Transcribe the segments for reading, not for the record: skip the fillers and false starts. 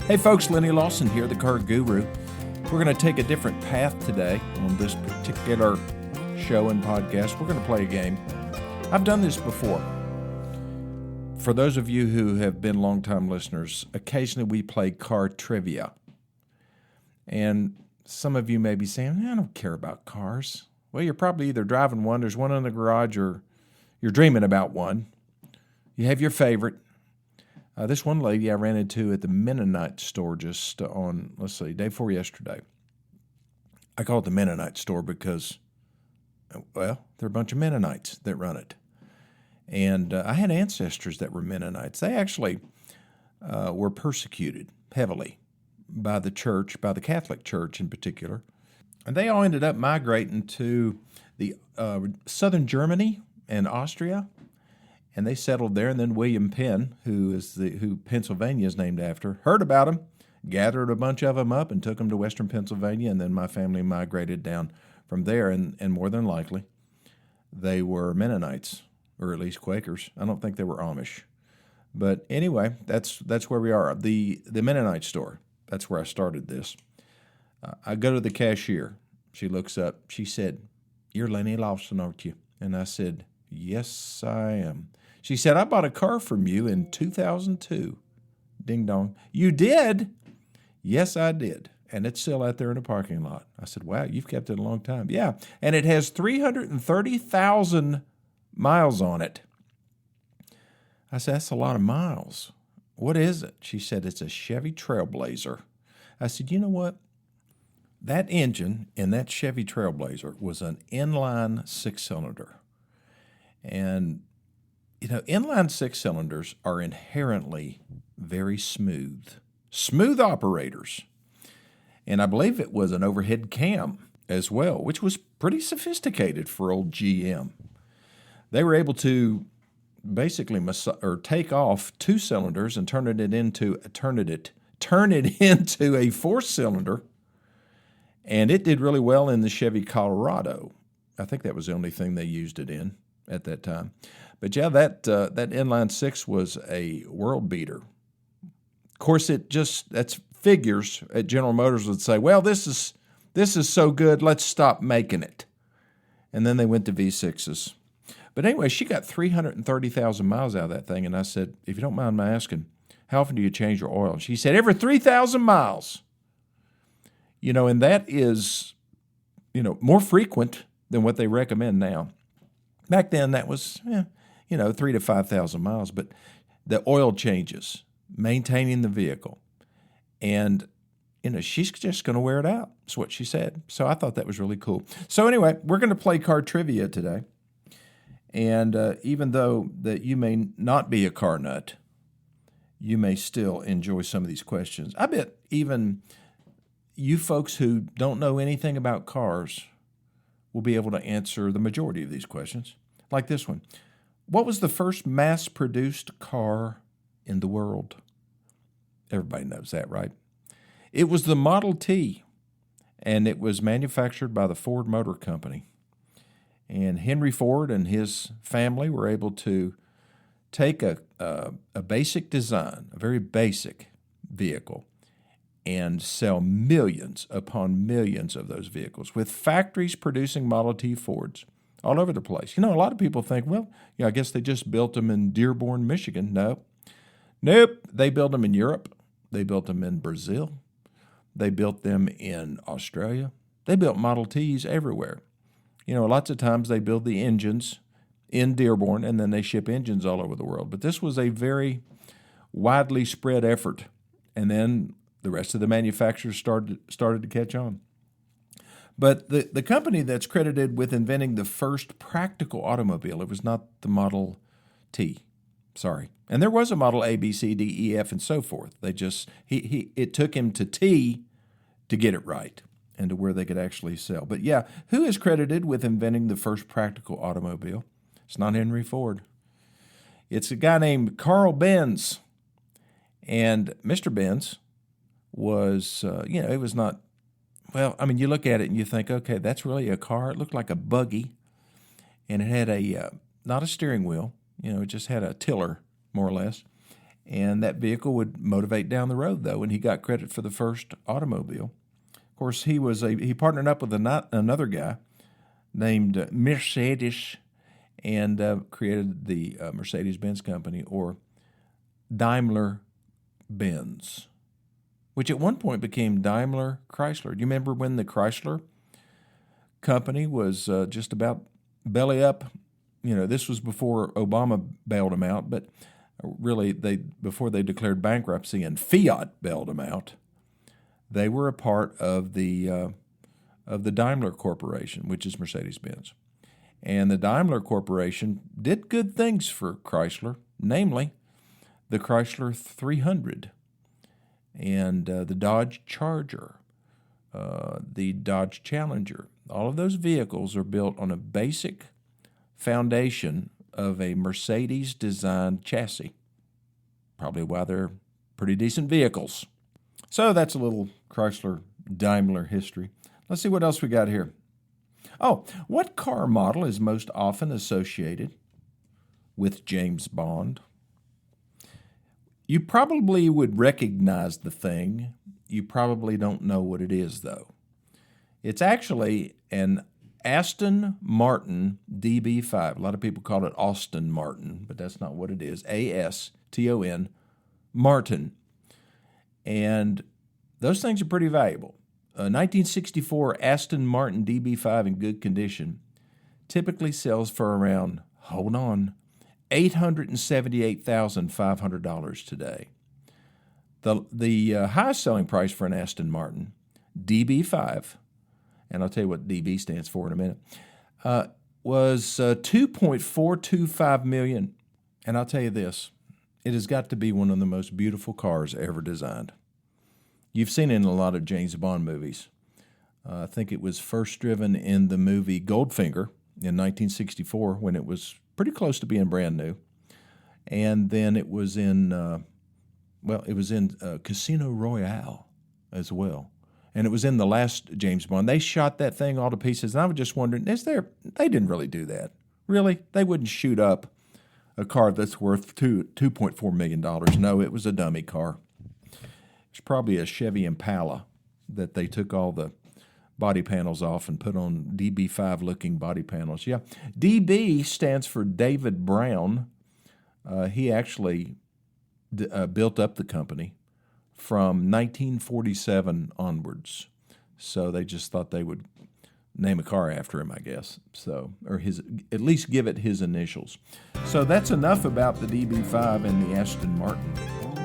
Hey folks, Lenny Lawson here, the Car Guru. We're going to take a different path today on this particular show and podcast. We're going to play a game. I've done this before. For those of you who have been longtime listeners, occasionally we play car trivia. And some of you may be saying, I don't care about cars. Well, you're probably either driving one, there's one in the garage, or you're dreaming about one. You have your favorite. This one lady I ran into at the Mennonite store just on, day before yesterday. I call it the Mennonite store because, well, there are a bunch of Mennonites that run it. And I had ancestors that were Mennonites. They actually were persecuted heavily by the church, by the Catholic Church in particular. And they all ended up migrating to the southern Germany and Austria. And they settled there, and then William Penn, who Pennsylvania is named after, heard about them, gathered a bunch of them up, and took them to western Pennsylvania, and then my family migrated down from there, and more than likely, they were Mennonites, or at least Quakers. I don't think they were Amish. But anyway, that's where we are. The Mennonite store, that's where I started this. I go to the cashier. She looks up. She said, "You're Lenny Lawson, aren't you?" And I said, "Yes, I am." She said, "I bought a car from you in 2002. Ding dong. "You did?" "Yes, I did. And it's still out there in the parking lot." I said, "Wow, you've kept it a long time." "Yeah, and it has 330,000 miles on it." I said, "That's a lot of miles. What is it?" She said, "It's a Chevy Trailblazer." I said, "You know what? That engine in that Chevy Trailblazer was an inline six-cylinder. And, inline six-cylinders are inherently very smooth operators. And I believe it was an overhead cam as well, which was pretty sophisticated for old GM. They were able to basically take off two cylinders and turn it into a four-cylinder. And it did really well in the Chevy Colorado. I think that was the only thing they used it in at that time. But yeah, that inline six was a world beater. Of course, that's figures at General Motors would say, "Well, this is so good, let's stop making it." And then they went to V6s. But anyway, she got 330,000 miles out of that thing, and I said, "If you don't mind my asking, how often do you change your oil?" She said, "Every 3,000 miles." And that is, more frequent than what they recommend now. Back then, that was, 3,000 to 5,000 miles. But the oil changes, maintaining the vehicle. And, she's just going to wear it out. That's what she said. So I thought that was really cool. So anyway, we're going to play car trivia today. And even though that you may not be a car nut, you may still enjoy some of these questions. I bet even you folks who don't know anything about cars will be able to answer the majority of these questions. Like this one. What was the first mass-produced car in the world? Everybody knows that, right? It was the Model T, and it was manufactured by the Ford Motor Company. And Henry Ford and his family were able to take a basic design, a very basic vehicle, and sell millions upon millions of those vehicles, with factories producing Model T Fords all over the place. A lot of people think, well, I guess they just built them in Dearborn, Michigan. Nope. They built them in Europe. They built them in Brazil. They built them in Australia. They built Model Ts everywhere. Lots of times they build the engines in Dearborn, and then they ship engines all over the world. But this was a very widely spread effort. And then the rest of the manufacturers started to catch on. But the company that's credited with inventing the first practical automobile, it was not the Model T. Sorry. And there was a Model A, B, C, D, E, F, and so forth. It took him to T to get it right and to where they could actually sell. But yeah, who is credited with inventing the first practical automobile? It's not Henry Ford. It's a guy named Carl Benz. And Mr. Benz was, it was not, you look at it and you think, okay, that's really a car. It looked like a buggy, and it had not a steering wheel, it just had a tiller, more or less. And that vehicle would motivate down the road, though, and he got credit for the first automobile. Of course, he partnered up with another guy named Mercedes and created the Mercedes-Benz Company, or Daimler-Benz, which at one point became Daimler Chrysler. Do you remember when the Chrysler company was just about belly up? This was before Obama bailed them out, but really before they declared bankruptcy and Fiat bailed them out. They were a part of the Daimler Corporation, which is Mercedes-Benz. And the Daimler Corporation did good things for Chrysler, namely the Chrysler 300 and the Dodge Charger, the Dodge Challenger. All of those vehicles are built on a basic foundation of a Mercedes-designed chassis. Probably why they're pretty decent vehicles. So that's a little Chrysler-Daimler history. Let's see what else we got here. Oh, what car model is most often associated with James Bond? You probably would recognize the thing. You probably don't know what it is, though. It's actually an Aston Martin DB5. A lot of people call it Austin Martin, but that's not what it is. A-S-T-O-N, Martin. And those things are pretty valuable. A 1964 Aston Martin DB5 in good condition typically sells for around, hold on, $878,500 today. The highest selling price for an Aston Martin DB5, and I'll tell you what DB stands for in a minute, was $2.425 million. And I'll tell you this, it has got to be one of the most beautiful cars ever designed. You've seen it in a lot of James Bond movies. I think it was first driven in the movie Goldfinger in 1964 when it was pretty close to being brand new. And then it was in, Casino Royale as well. And it was in the last James Bond. They shot that thing all to pieces. And I was just wondering, they didn't really do that. Really? They wouldn't shoot up a car that's worth $2.4 million. No, it was a dummy car. It's probably a Chevy Impala that they took all the body panels off and put on DB5-looking body panels. Yeah, DB stands for David Brown. He actually built up the company from 1947 onwards. So they just thought they would name a car after him, I guess. So, or at least give it his initials. So that's enough about the DB5 and the Aston Martin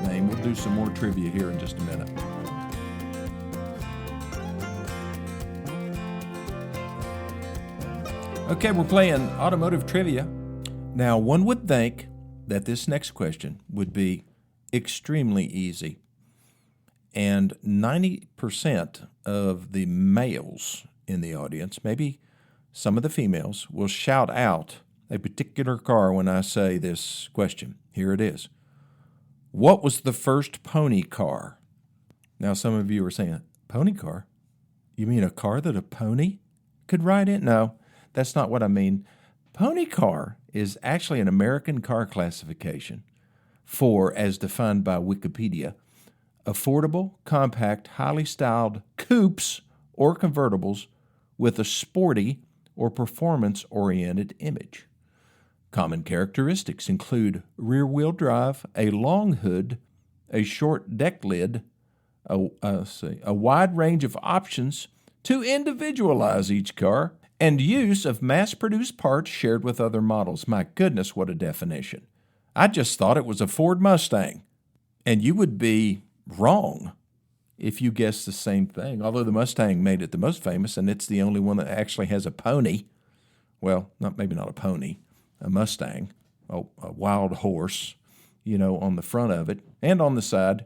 name. We'll do some more trivia here in just a minute. Okay, we're playing automotive trivia. Now, one would think that this next question would be extremely easy. And 90% of the males in the audience, maybe some of the females, will shout out a particular car when I say this question. Here it is. What was the first pony car? Now, some of you are saying, pony car? You mean a car that a pony could ride in? No, that's not what I mean. Pony car is actually an American car classification for, as defined by Wikipedia, affordable, compact, highly styled coupes or convertibles with a sporty or performance-oriented image. Common characteristics include rear-wheel drive, a long hood, a short deck lid, a wide range of options to individualize each car, and use of mass-produced parts shared with other models. My goodness, what a definition. I just thought it was a Ford Mustang. And you would be wrong if you guessed the same thing, although the Mustang made it the most famous, and it's the only one that actually has a pony. Well, maybe not a pony, a Mustang, a wild horse, on the front of it and on the side.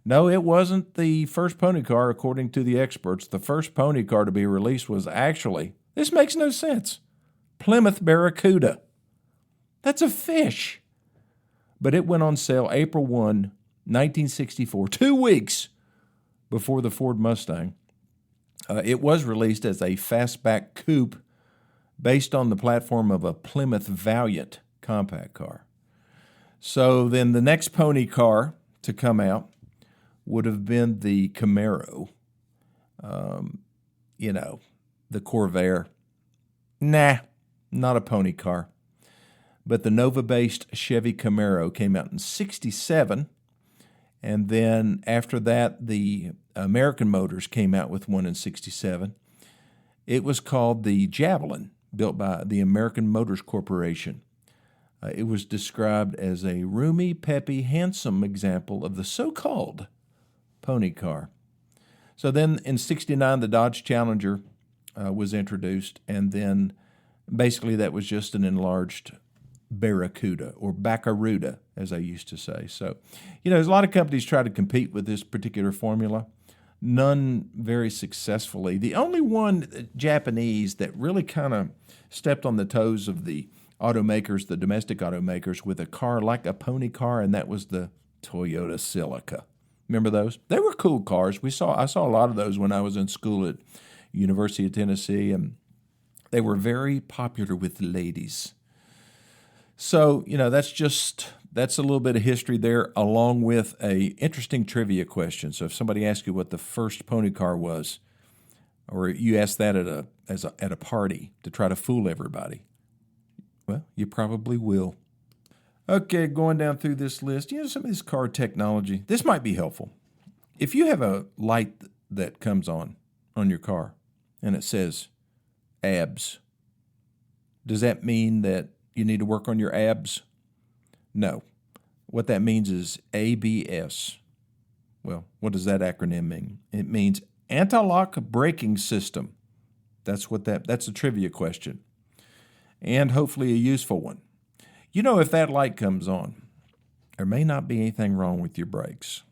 No, it wasn't the first pony car, according to the experts. The first pony car to be released was actually, this makes no sense, Plymouth Barracuda. That's a fish. But it went on sale April 1, 1964, 2 weeks before the Ford Mustang. It was released as a fastback coupe based on the platform of a Plymouth Valiant compact car. So then the next pony car to come out would have been the Camaro, the Corvair. Nah, not a pony car. But the Nova-based Chevy Camaro came out in 1967, and then after that, the American Motors came out with one in 1967. It was called the Javelin, built by the American Motors Corporation. It was described as a roomy, peppy, handsome example of the so-called pony car. So then in 1969, the Dodge Challenger was introduced, and then basically that was just an enlarged Barracuda, or Baccaruda, as I used to say. So, there's a lot of companies try to compete with this particular formula. None very successfully. The only one, Japanese, that really kind of stepped on the toes of the automakers, the domestic automakers, with a car like a pony car, and that was the Toyota Celica. Remember those? They were cool cars. I saw a lot of those when I was in school at University of Tennessee, and they were very popular with the ladies. So, that's a little bit of history there, along with a interesting trivia question. So if somebody asks you what the first pony car was, or you ask that at a party to try to fool everybody, well, you probably will. Okay, going down through this list, some of this car technology. This might be helpful. If you have a light that comes on your car and it says abs, does that mean that you need to work on your abs? No. What that means is ABS. Well, what does that acronym mean? It means anti-lock braking system. That's a trivia question. And hopefully a useful one. If that light comes on, there may not be anything wrong with your brakes.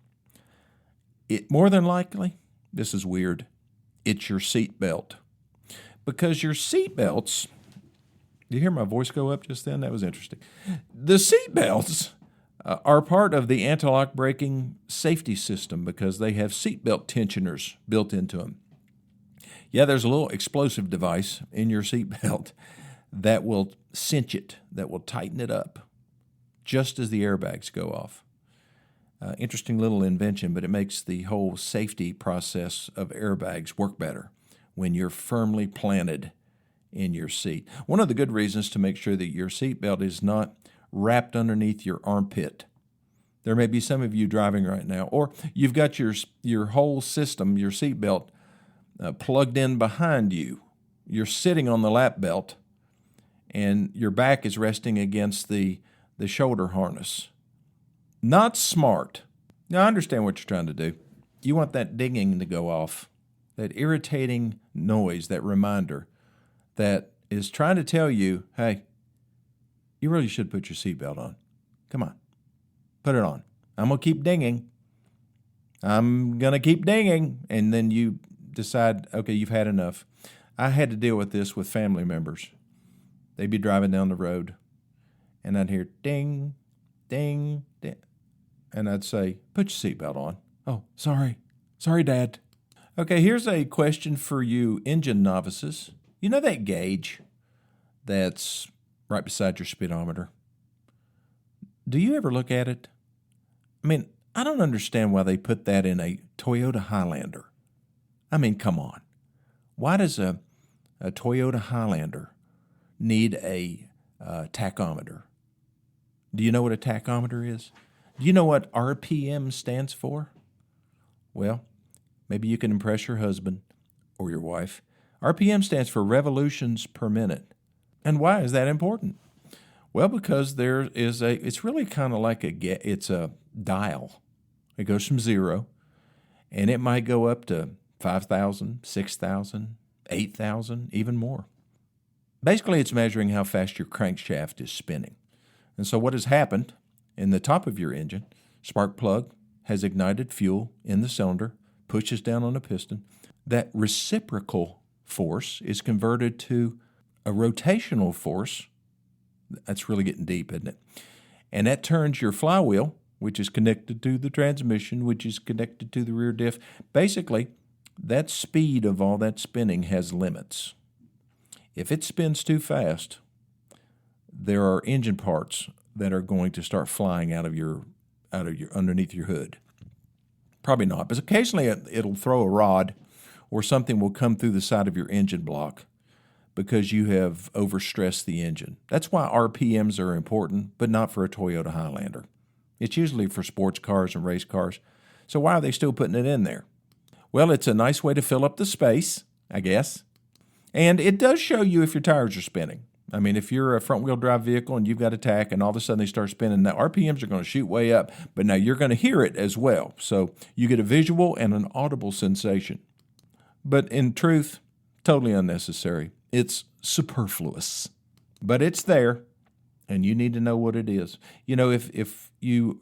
More than likely, this is weird, it's your seat belt. Because your seat belts, did you hear my voice go up just then? That was interesting. The seat belts are part of the anti-lock braking safety system because they have seatbelt tensioners built into them. Yeah, there's a little explosive device in your seatbelt that will cinch it, that will tighten it up just as the airbags go off. Interesting little invention, but it makes the whole safety process of airbags work better when you're firmly planted in your seat. One of the good reasons to make sure that your seatbelt is not wrapped underneath your armpit. There may be some of you driving right now, or you've got your whole system, your seatbelt, plugged in behind you. You're sitting on the lap belt, and your back is resting against the shoulder harness. Not smart. Now, I understand what you're trying to do. You want that dinging to go off, that irritating noise, that reminder that is trying to tell you, hey, you really should put your seatbelt on. Come on, put it on. I'm going to keep dinging. I'm going to keep dinging. And then you decide, okay, you've had enough. I had to deal with this with family members. They'd be driving down the road, and I'd hear ding, ding, ding. And I'd say, put your seatbelt on. Oh, sorry. Sorry, Dad. Okay, here's a question for you engine novices. You know that gauge that's right beside your speedometer? Do you ever look at it? I mean, I don't understand why they put that in a Toyota Highlander. I mean, come on. Why does a Toyota Highlander need a tachometer? Do you know what a tachometer is? Do you know what RPM stands for? Well, maybe you can impress your husband or your wife. RPM stands for revolutions per minute. And why is that important? Well, because it's really kind of like it's a dial. It goes from 0, and it might go up to 5,000, 6,000, 8,000, even more. Basically, it's measuring how fast your crankshaft is spinning. And so what has happened in the top of your engine, spark plug has ignited fuel in the cylinder, pushes down on a piston. That reciprocal force is converted to a rotational force. That's really getting deep, isn't it? And that turns your flywheel, which is connected to the transmission, which is connected to the rear diff. Basically, that speed of all that spinning has limits. If it spins too fast, there are engine parts that are going to start flying out of your underneath your hood. Probably not, but occasionally it'll throw a rod or something will come through the side of your engine block because you have overstressed the engine. That's why RPMs are important, but not for a Toyota Highlander. It's usually for sports cars and race cars. So why are they still putting it in there? Well, it's a nice way to fill up the space, I guess. And it does show you if your tires are spinning. I mean, if you're a front-wheel drive vehicle and you've got a tach and all of a sudden they start spinning, now RPMs are going to shoot way up, but now you're going to hear it as well. So you get a visual and an audible sensation. But in truth, totally unnecessary. It's superfluous. But it's there, and you need to know what it is. You know, if you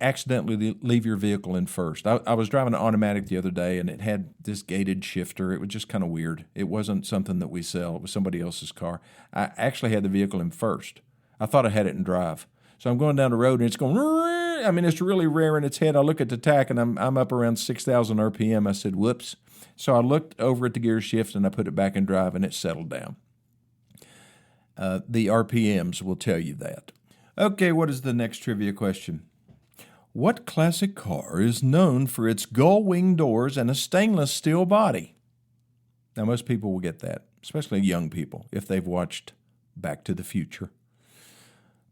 accidentally leave your vehicle in first. I was driving an automatic the other day, and it had this gated shifter. It was just kind of weird. It wasn't something that we sell. It was somebody else's car. I actually had the vehicle in first. I thought I had it in drive. So I'm going down the road, and it's going, I mean, it's really rearing its head. I look at the tach, and I'm up around 6,000 RPM. I said, whoops. So I looked over at the gear shift, and I put it back in drive, and it settled down. The RPMs will tell you that. Okay, what is the next trivia question? What classic car is known for its gull-wing doors and a stainless steel body? Now, most people will get that, especially young people, if they've watched Back to the Future.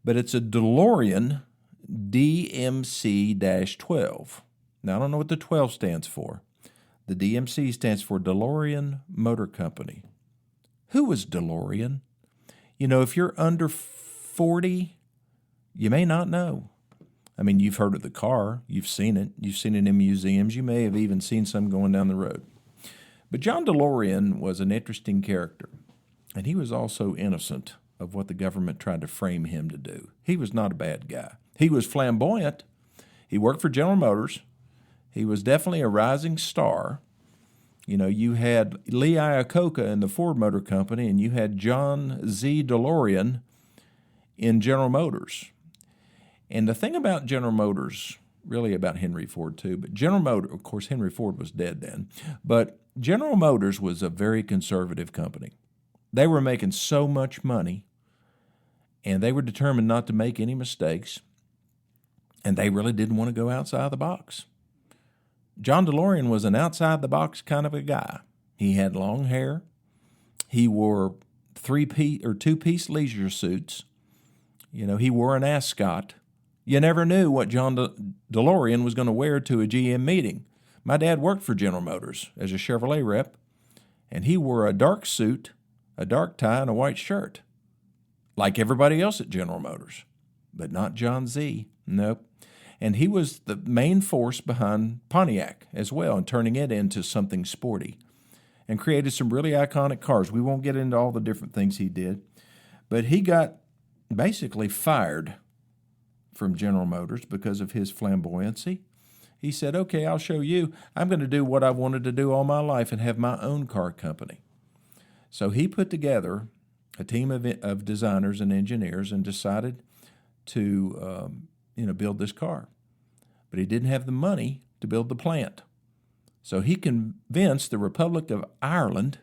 But it's a DeLorean DMC-12. Now, I don't know what the 12 stands for. The DMC stands for DeLorean Motor Company. Who was DeLorean? You know, if you're under 40, you may not know. I mean, you've heard of the car. You've seen it. You've seen it in museums. You may have even seen some going down the road. But John DeLorean was an interesting character, and he was also innocent of what the government tried to frame him to do. He was not a bad guy. He was flamboyant. He worked for General Motors. He was definitely a rising star. You know, you had Lee Iacocca in the Ford Motor Company, and you had John Z. DeLorean in General Motors. And the thing about General Motors, really about Henry Ford too, but General Motors, of course, Henry Ford was dead then, but General Motors was a very conservative company. They were making so much money, and they were determined not to make any mistakes, and they really didn't want to go outside the box. John DeLorean was an outside-the-box kind of a guy. He had long hair. He wore two-piece leisure suits. You know, he wore an ascot. You never knew what John DeLorean was going to wear to a GM meeting. My dad worked for General Motors as a Chevrolet rep, and he wore a dark suit, a dark tie, and a white shirt, like everybody else at General Motors, but not John Z. Nope. And he was the main force behind Pontiac as well, and turning it into something sporty, and created some really iconic cars. We won't get into all the different things he did, but he got basically fired from General Motors because of his flamboyancy. He said, okay, I'll show you. I'm going to do what I've wanted to do all my life and have my own car company. So he put together a team of designers and engineers and decided to build this car. But he didn't have the money to build the plant. So he convinced the Republic of Ireland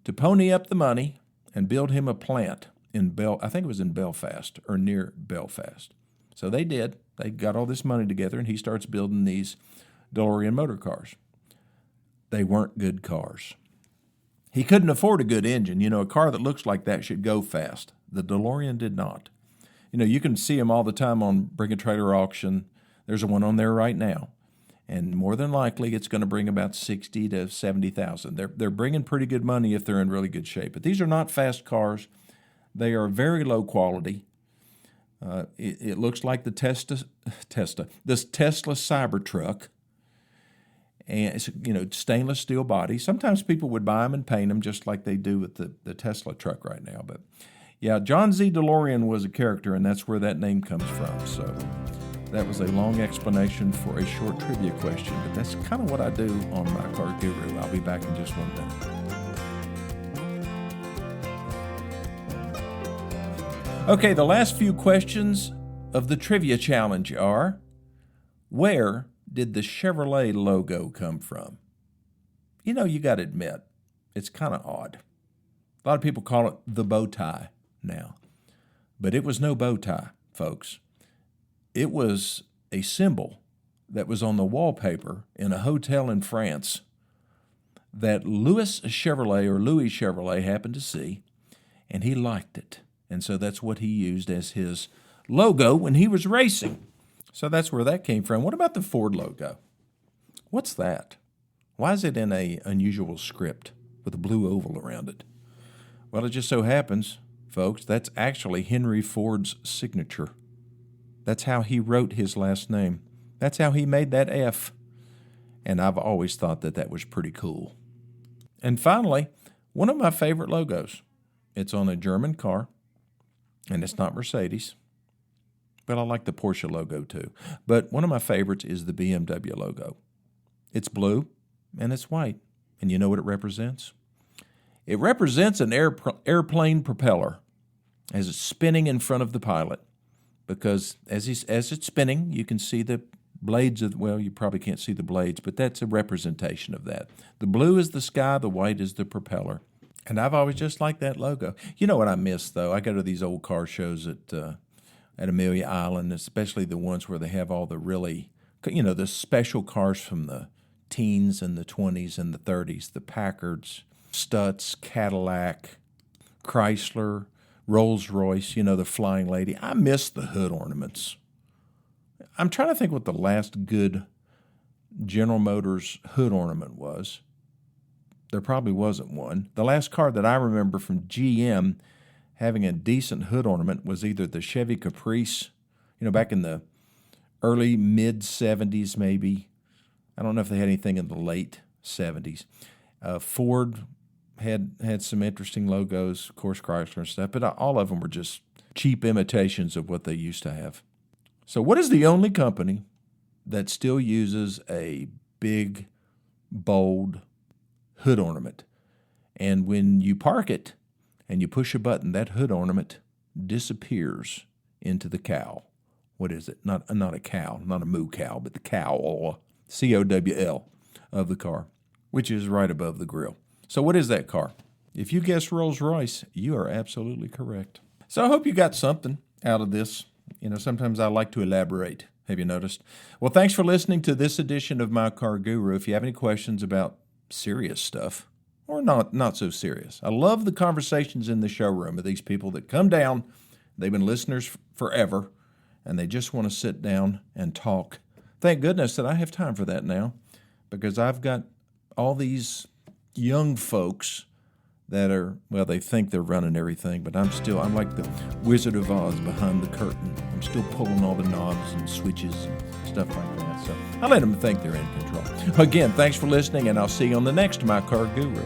to pony up the money and build him a plant I think it was in Belfast or near Belfast. So they did. They got all this money together, and he starts building these DeLorean motor cars. They weren't good cars. He couldn't afford a good engine. You know, a car that looks like that should go fast. The DeLorean did not. You know, you can see them all the time on Bring a Trailer auction. There's one on there right now. And more than likely, it's going to bring about $60,000 to $70,000. They're bringing pretty good money if they're in really good shape. But these are not fast cars. They are very low quality. It looks like this Tesla Cybertruck, and it's, stainless steel body. Sometimes people would buy them and paint them just like they do with the Tesla truck right now. But yeah, John Z. DeLorean was a character, and that's where that name comes from. So that was a long explanation for a short trivia question, but that's kind of what I do on My Car Guru. I'll be back in just 1 minute. Okay, the last few questions of the trivia challenge are, where did the Chevrolet logo come from? You know, you got to admit, it's kind of odd. A lot of people call it the bow tie now. But it was no bow tie, folks. It was a symbol that was on the wallpaper in a hotel in France that Louis Chevrolet happened to see, and he liked it. And so that's what he used as his logo when he was racing. So that's where that came from. What about the Ford logo? What's that? Why is it in an unusual script with a blue oval around it? Well, it just so happens, folks, that's actually Henry Ford's signature. That's how he wrote his last name. That's how he made that F. And I've always thought that that was pretty cool. And finally, one of my favorite logos. It's on a German car, and it's not Mercedes. But I like the Porsche logo too. But one of my favorites is the BMW logo. It's blue and it's white. And you know what it represents? It represents an airplane propeller as it's spinning in front of the pilot. Because as it's spinning, you can see the blades of, well, you probably can't see the blades, but that's a representation of that. The blue is the sky, the white is the propeller. And I've always just liked that logo. You know what I miss, though? I go to these old car shows at Amelia Island, especially the ones where they have all the really, the special cars from the teens and the 20s and the 30s, the Packards, Stutz, Cadillac, Chrysler, Rolls-Royce, the Flying Lady. I miss the hood ornaments. I'm trying to think what the last good General Motors hood ornament was. There probably wasn't one. The last car that I remember from GM having a decent hood ornament was either the Chevy Caprice, back in the early, mid-'70s maybe. I don't know if they had anything in the late 70s. Ford had some interesting logos, of course, Chrysler and stuff, but all of them were just cheap imitations of what they used to have. So what is the only company that still uses a big, bold hood ornament? And when you park it and you push a button, that hood ornament disappears into the cowl. What is it? Not a cow, not a moo cow, but the cowl, C-O-W-L, of the car, which is right above the grill. So what is that car? If you guessed Rolls-Royce, you are absolutely correct. So I hope you got something out of this. Sometimes I like to elaborate. Have you noticed? Well, thanks for listening to this edition of My Car Guru. If you have any questions about serious stuff, or not so serious, I love the conversations in the showroom of these people that come down. They've been listeners forever, and they just want to sit down and talk. Thank goodness that I have time for that now, because I've got all these young folks that are, they think they're running everything, but I'm like the Wizard of Oz behind the curtain. I'm still pulling all the knobs and switches and stuff like that. So I let them think they're in control. Again, thanks for listening, and I'll see you on the next My Car Guru.